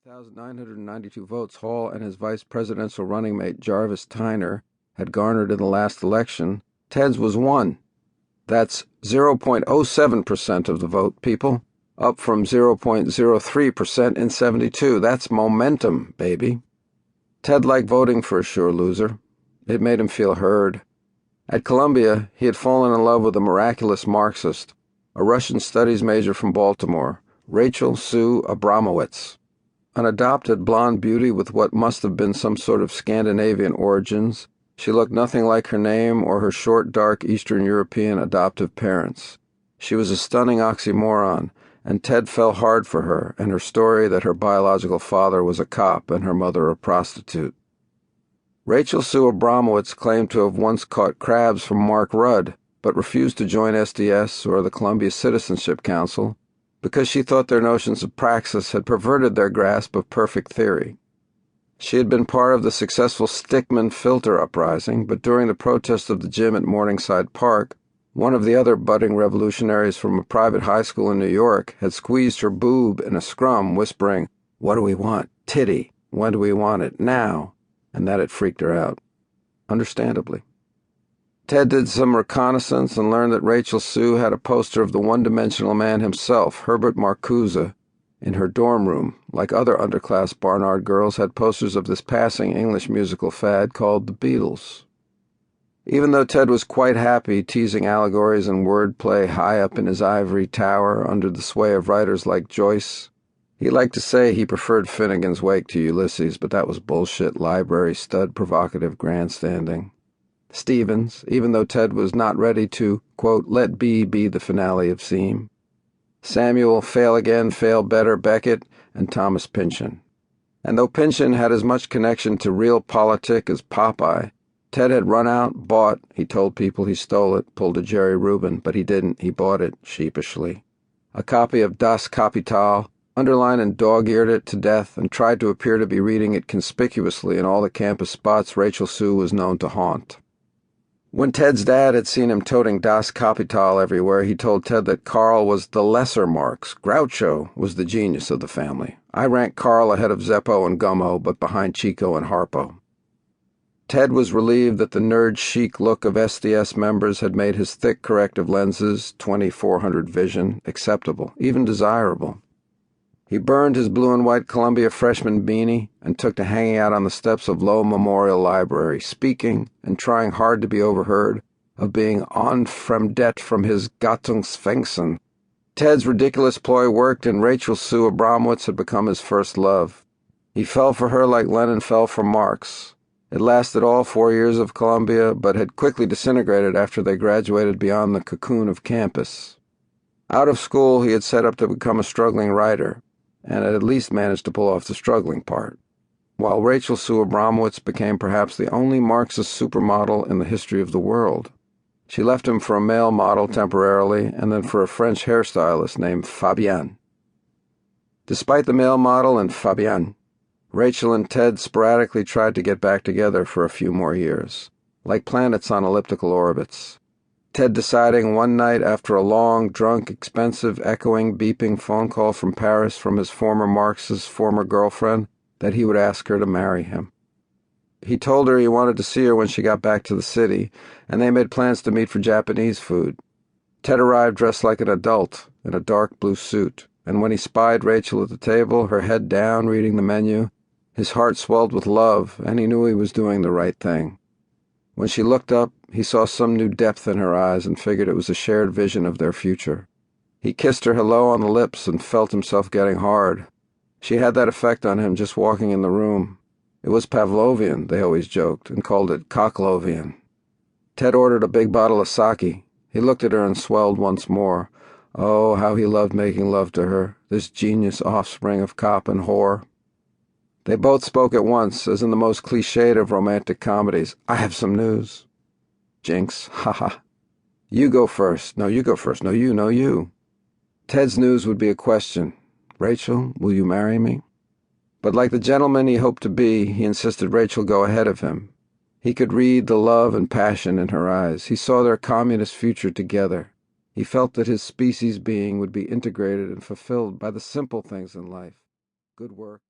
1,992 votes Hall and his vice presidential running mate Jarvis Tyner had garnered in the last election, Ted's was 1. That's 0.07% of the vote, people, up from 0.03% in 72. That's momentum, baby. Ted liked voting for a sure loser. It made him feel heard. At Columbia, he had fallen in love with a miraculous Marxist, a Russian studies major from Baltimore, Rachel Sue Abramowitz. An adopted blonde beauty with what must have been some sort of Scandinavian origins, she looked nothing like her name or her short, dark Eastern European adoptive parents. She was a stunning oxymoron, and Ted fell hard for her and her story that her biological father was a cop and her mother a prostitute. Rachel Sue Abramowitz claimed to have once caught crabs from Mark Rudd, but refused to join SDS or the Columbia Citizenship Council because she thought their notions of praxis had perverted their grasp of perfect theory. She had been part of the successful Stickman filter uprising, but during the protest of the gym at Morningside Park, one of the other budding revolutionaries from a private high school in New York had squeezed her boob in a scrum, whispering, "What do we want? Titty. When do we want it? Now." And that had freaked her out. Understandably. Ted did some reconnaissance and learned that Rachel Sue had a poster of the one-dimensional man himself, Herbert Marcuse, in her dorm room, like other underclass Barnard girls had posters of this passing English musical fad called the Beatles. Even though Ted was quite happy teasing allegories and wordplay high up in his ivory tower under the sway of writers like Joyce, he liked to say he preferred Finnegan's Wake to Ulysses, but that was bullshit, library stud, provocative grandstanding. Stevens, even though Ted was not ready to, quote, let B be the finale of Seam. Samuel, Fail Again, Fail Better, Beckett, and Thomas Pynchon. And though Pynchon had as much connection to real politic as Popeye, Ted had run out, bought, he told people he stole it, pulled a Jerry Rubin, but he didn't, he bought it, sheepishly. A copy of Das Kapital, underlined and dog-eared it to death, and tried to appear to be reading it conspicuously in all the campus spots Rachel Sue was known to haunt. When Ted's dad had seen him toting Das Kapital everywhere, he told Ted that Carl was the lesser Marx. Groucho was the genius of the family. I rank Carl ahead of Zeppo and Gummo, but behind Chico and Harpo. Ted was relieved that the nerd chic look of SDS members had made his thick corrective lenses, 2400 vision, acceptable, even desirable. He burned his blue and white Columbia freshman beanie and took to hanging out on the steps of Low Memorial Library, speaking and trying hard to be overheard, of being en fremdet from his Gattungsfängsen. Ted's ridiculous ploy worked, and Rachel Sue Abramowitz had become his first love. He fell for her like Lenin fell for Marx. It lasted all 4 years of Columbia, but had quickly disintegrated after they graduated beyond the cocoon of campus. Out of school, he had set up to become a struggling writer, and had at least managed to pull off the struggling part, while Rachel Sue Abramowitz became perhaps the only Marxist supermodel in the history of the world. She left him for a male model temporarily, and then for a French hairstylist named Fabienne. Despite the male model and Fabienne, Rachel and Ted sporadically tried to get back together for a few more years, like planets on elliptical orbits. Ted deciding one night after a long, drunk, expensive, echoing, beeping phone call from Paris from his former Marxist former girlfriend that he would ask her to marry him. He told her he wanted to see her when she got back to the city, and they made plans to meet for Japanese food. Ted arrived dressed like an adult, in a dark blue suit, and when he spied Rachel at the table, her head down, reading the menu, his heart swelled with love, and he knew he was doing the right thing. When she looked up, he saw some new depth in her eyes and figured it was a shared vision of their future. He kissed her hello on the lips and felt himself getting hard. She had that effect on him just walking in the room. It was Pavlovian, they always joked, and called it Cocklovian. Ted ordered a big bottle of sake. He looked at her and swelled once more. Oh, how he loved making love to her, this genius offspring of cop and whore. They both spoke at once, as in the most cliched of romantic comedies. I have some news. Jinx, ha. You go first. No, you go first. No, you. Ted's news would be a question. Rachel, will you marry me? But like the gentleman he hoped to be, he insisted Rachel go ahead of him. He could read the love and passion in her eyes. He saw their communist future together. He felt that his species being would be integrated and fulfilled by the simple things in life. Good work.